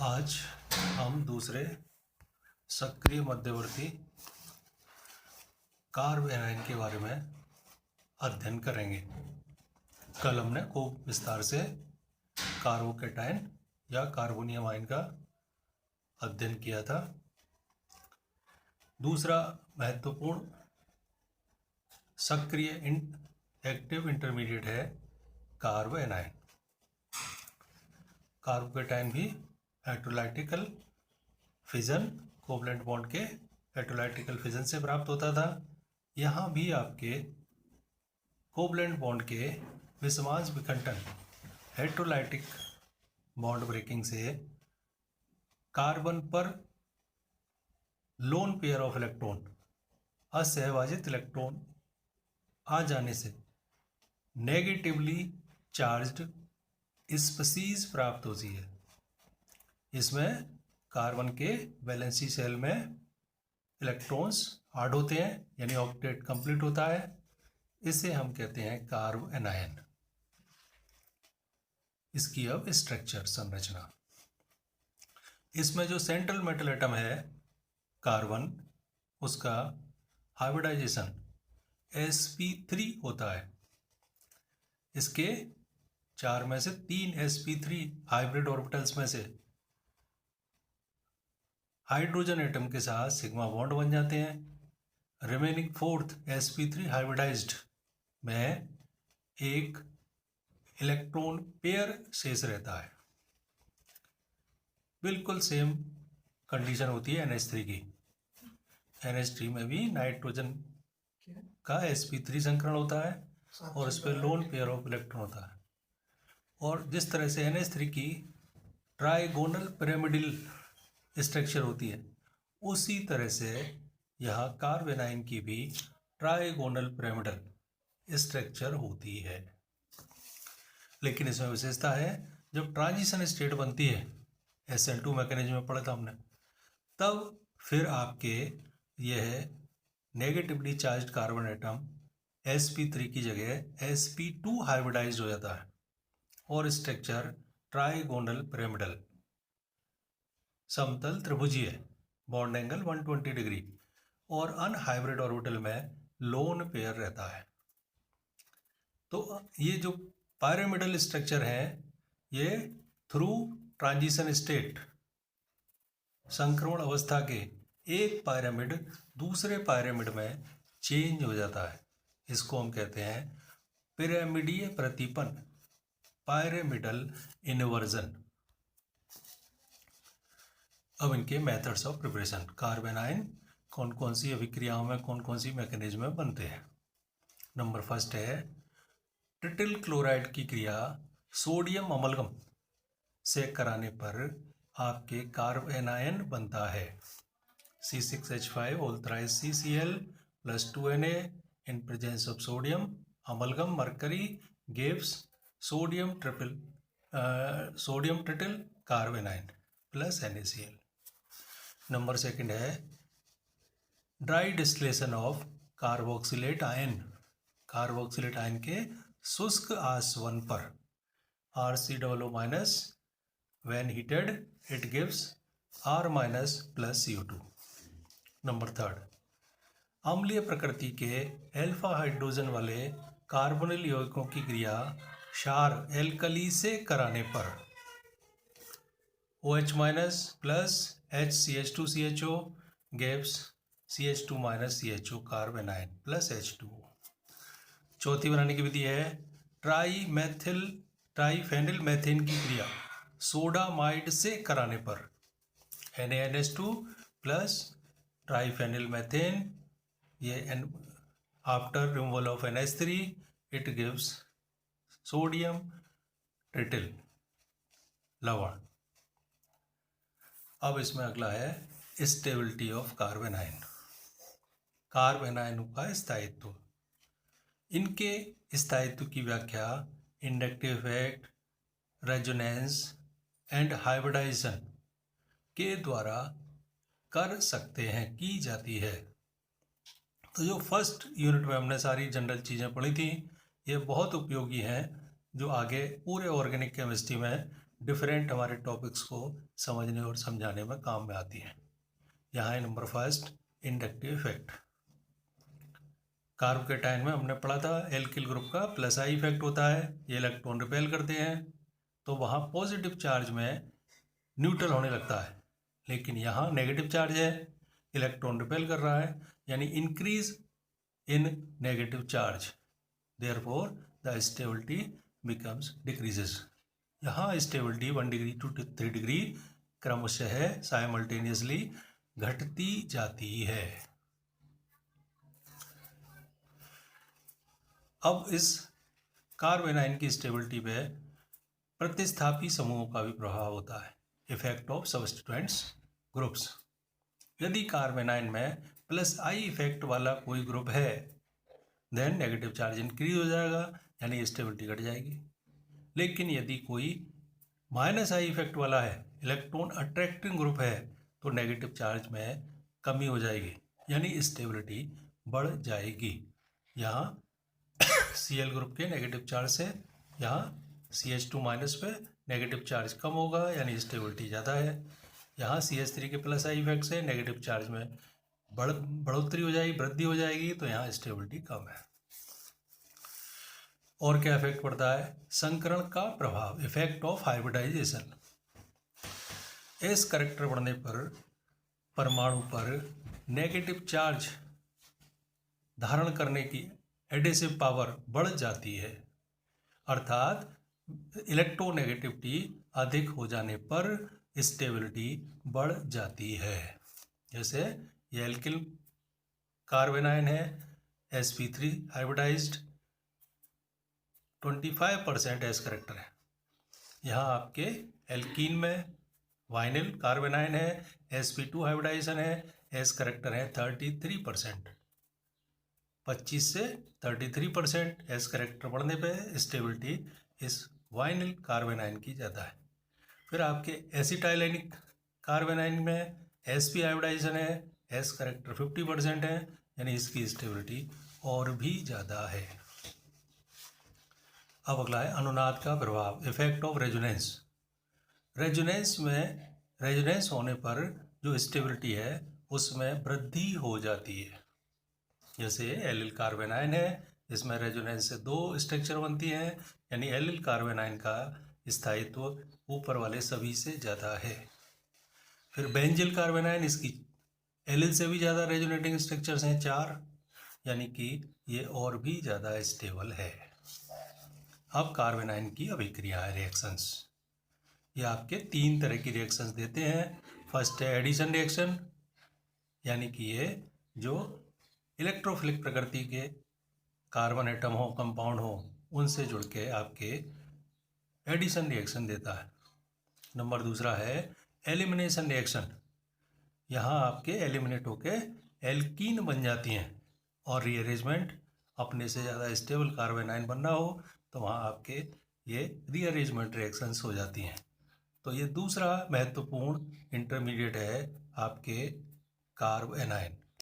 आज हम दूसरे सक्रिय मध्यवर्ती कार्बोनाइन के बारे में अध्ययन करेंगे। कल हमने खूब विस्तार से कार्बोकेटाइन या कार्बोनियम आयन का अध्ययन किया था। दूसरा महत्वपूर्ण सक्रिय एक्टिव इंटरमीडिएट है कार्बोनाइन। कार्बोकेटाइन भी हेटेरोलाइटिकल फिजन कोवलेंट बॉन्ड के हेटेरोलाइटिकल फिजन से प्राप्त होता था। यहाँ भी आपके कोवलेंट बॉन्ड के विषमांश विखंडन हेटेरोलाइटिक बॉन्ड ब्रेकिंग से कार्बन पर लोन पेयर ऑफ इलेक्ट्रॉन असहभाजित इलेक्ट्रॉन आ जाने से नेगेटिवली चार्ज्ड स्पीशीज प्राप्त होती है। इसमें कार्बन के वैलेंसी सेल में इलेक्ट्रॉन्स ऐड होते हैं, यानी ऑक्टेट कंप्लीट होता है। इसे हम कहते हैं कार्बोनाइन। इसकी अब स्ट्रक्चर संरचना, इसमें जो सेंट्रल मेटल एटम है कार्बन, उसका हाइब्रिडाइजेशन sp3 होता है। इसके 4 में से 3 sp3 हाइब्रिड ऑर्बिटल्स में से हाइड्रोजन एटम के साथ सिग्मा बॉन्ड बन जाते हैं। रिमेनिंग 4th sp3 हाइब्रिडाइज्ड में एक इलेक्ट्रॉन पेयर शेष रहता है। बिल्कुल सेम कंडीशन होती है NH3 की। NH3 में भी नाइट्रोजन का sp3 संकरण होता है और इस पर लोन पेयर ऑफ इलेक्ट्रॉन होता है। और जिस तरह से NH3 की ट्राइगोनल पिरामिडल स्ट्रक्चर होती है, उसी तरह से यह कार्बोनाइन की भी ट्राइगोनल पिरामिडल स्ट्रक्चर होती है। लेकिन इसमें विशेषता है, जब ट्रांजिशन स्टेट बनती है, SN2 मैकेनिज्म में पढ़ा था हमने, तब फिर आपके यह negatively charged carbon atom sp3 की जगह sp2 हाइब्रिडाइज्ड हो जाता है और स्ट्रक्चर ट्राइगोनल पिरामिडल समतल त्रिभुजीय बॉन्ड एंगल 120 डिग्री और अनहाइब्रिड ऑर्बिटल में लोन पेयर रहता है। तो ये जो पिरामिडल स्ट्रक्चर है, ये थ्रू ट्रांजिशन स्टेट संक्रमण अवस्था के एक पिरामिड दूसरे पिरामिड में चेंज हो जाता है। इसको हम कहते हैं पिरामिडीय प्रतिपन, पिरामिडल इन्वर्जन। अब इनके मेथड्स ऑफ प्रिपरेशन, कार्बोनाइन कौन कौन सी अभिक्रियाओं में, कौन कौन सी मैकेनिज्म में बनते हैं। नंबर फर्स्ट है ट्रिटिल क्लोराइड की क्रिया सोडियम अमलगम से कराने पर आपके कार्बोनाइन बनता है। C6H5 all thrice CCl plus 2Na in presence of sodium amalgam mercury gives sodium trityl carbonine plus NaCl। Number second है dry distillation of carboxylate ion. Carboxylate ion के शुष्क आसवन पर RCOO minus, when heated it gives R minus plus CO2। Number third, अम्लीय प्रकृति के alpha hydrogen वाले carbonyl यौगिकों की क्रिया क्षार एल्कली से कराने पर OH minus plus HCH2CHO gives CH2 minus CHO carbanion plus H2O। चौथी बनाने की विधि है ट्राईफेनिल मेथेन की क्रिया सोडामाइड से कराने पर NaNH2 प्लस ट्राईफेनिल मेथेन, ये after removal of NH3 it gives sodium trityl लवण। अब इसमें अगला है स्टेबिलिटी ऑफ कार्बोनाइन, कार्बोनाइन का स्थायित्व। इनके स्थायित्व की व्याख्या inductive effect, resonance and hybridization के द्वारा कर सकते हैं, की जाती है। तो जो फर्स्ट यूनिट में हमने सारी जनरल चीज़ें पढ़ी थी, ये बहुत उपयोगी हैं, जो आगे पूरे ऑर्गेनिक केमिस्ट्री में डिफरेंट हमारे टॉपिक्स को समझने और समझाने में काम में आती हैं। यहाँ है number first, inductive effect. Carbocation में हमने पढ़ा था एल्किल ग्रुप का प्लस आई इफेक्ट होता है, ये इलेक्ट्रॉन रिपेल करते हैं तो वहाँ पॉजिटिव चार्ज में न्यूट्रल होने लगता है, लेकिन यहाँ नेगेटिव चार्ज है, इलेक्ट्रॉन रिपेल कर रहा है, यानी increase in negative charge, therefore the stability becomes decreases. यहाँ स्टेबिलिटी 1 डिग्री टू 3 डिग्री क्रमशः साइमल्टेनियसली घटती जाती है। अब इस कार्बेनाइन की स्टेबिलिटी पे प्रतिस्थापी समूहों का भी प्रभाव होता है, इफेक्ट ऑफ सब्स्टिट्यूएंट्स ग्रुप्स। यदि कार्बेनाइन में प्लस आई इफेक्ट वाला कोई ग्रुप है देन नेगेटिव चार्ज इंक्रीज हो जाएगा, यानी स्टेबिलिटी घट जाएगी। लेकिन यदि कोई माइनस आई इफेक्ट वाला है, इलेक्ट्रॉन अट्रैक्टिंग ग्रुप है, तो नेगेटिव चार्ज में कमी हो जाएगी, यानी स्टेबिलिटी बढ़ जाएगी। यहाँ Cl ग्रुप के नेगेटिव चार्ज से यहाँ CH2 माइनस पे नेगेटिव चार्ज कम होगा, यानी स्टेबिलिटी ज़्यादा है। यहाँ CH3 के प्लस आई इफेक्ट से नेगेटिव चार्ज में बढ़ोतरी हो जाएगी, वृद्धि हो जाएगी, तो यहाँ स्टेबिलिटी कम है। और क्या इफेक्ट पड़ता है? संकरण का प्रभाव, effect of hybridization. S character बढ़ने पर परमाणु पर नेगेटिव चार्ज धारण करने की एडेसिव पावर बढ़ जाती है, अर्थात इलेक्ट्रोनेगेटिविटी अधिक हो जाने पर स्टेबिलिटी बढ़ जाती है। जैसे ये एल्किल कार्बेनाइन है, sp3 हाइब्रिडाइज्ड, 25% एस करेक्टर है। यहाँ आपके एल्कीन में वाइनिल कार्बेनाइन है, sp2 हाइब्रिडाइजेशन है, एस करेक्टर है 33%। 25 से 33% एस करेक्टर बढ़ने पे स्टेबिलिटी इस वाइनिल कार्बेनाइन की ज़्यादा है। फिर आपके एसिटाइलेनिक कार्बेनाइन में sp हाइब्रिडाइजेशन है, एस करेक्टर 50% है, यानी इसकी स्टेबिलिटी और भी ज़्यादा है। अब अगला है अनुनाद का प्रभाव, इफेक्ट ऑफ रेजोनेंस। रेजोनेंस होने पर जो स्टेबिलिटी है उसमें वृद्धि हो जाती है। जैसे एलिल कार्बेनाइन है, इसमें रेजोनेंस से 2 स्ट्रक्चर बनती हैं, यानी एलिल कार्बेनाइन का स्थायित्व ऊपर वाले सभी से ज़्यादा है। फिर बेंजिल कार्बेनाइन, इसकी एलिल से भी ज़्यादा रेजोनेटिंग स्ट्रक्चर्स हैं 4, यानी कि ये और भी ज़्यादा स्टेबल है। अब कार्बेनाइन की अभिक्रिया है, रिएक्शंस। ये आपके 3 तरह की रिएक्शंस देते हैं। फर्स्ट है एडिशन रिएक्शन, यानी कि ये जो इलेक्ट्रोफिलिक प्रकृति के कार्बन एटम हो, कंपाउंड हो, उनसे जुड़ के आपके एडिशन रिएक्शन देता है। नंबर दूसरा है एलिमिनेशन रिएक्शन। यहाँ आपके एलिमिनेट होके एल्कीन बन जाती हैं और रीअरेंजमेंट अपने से ज़्यादा स्टेबल कार्बेनाइन बनना हो तो वहाँ आपके ये रीअरेंजमेंट रिएक्शंस हो जाती हैं। तो ये दूसरा महत्वपूर्ण इंटरमीडिएट है आपके कार्बेनाइन।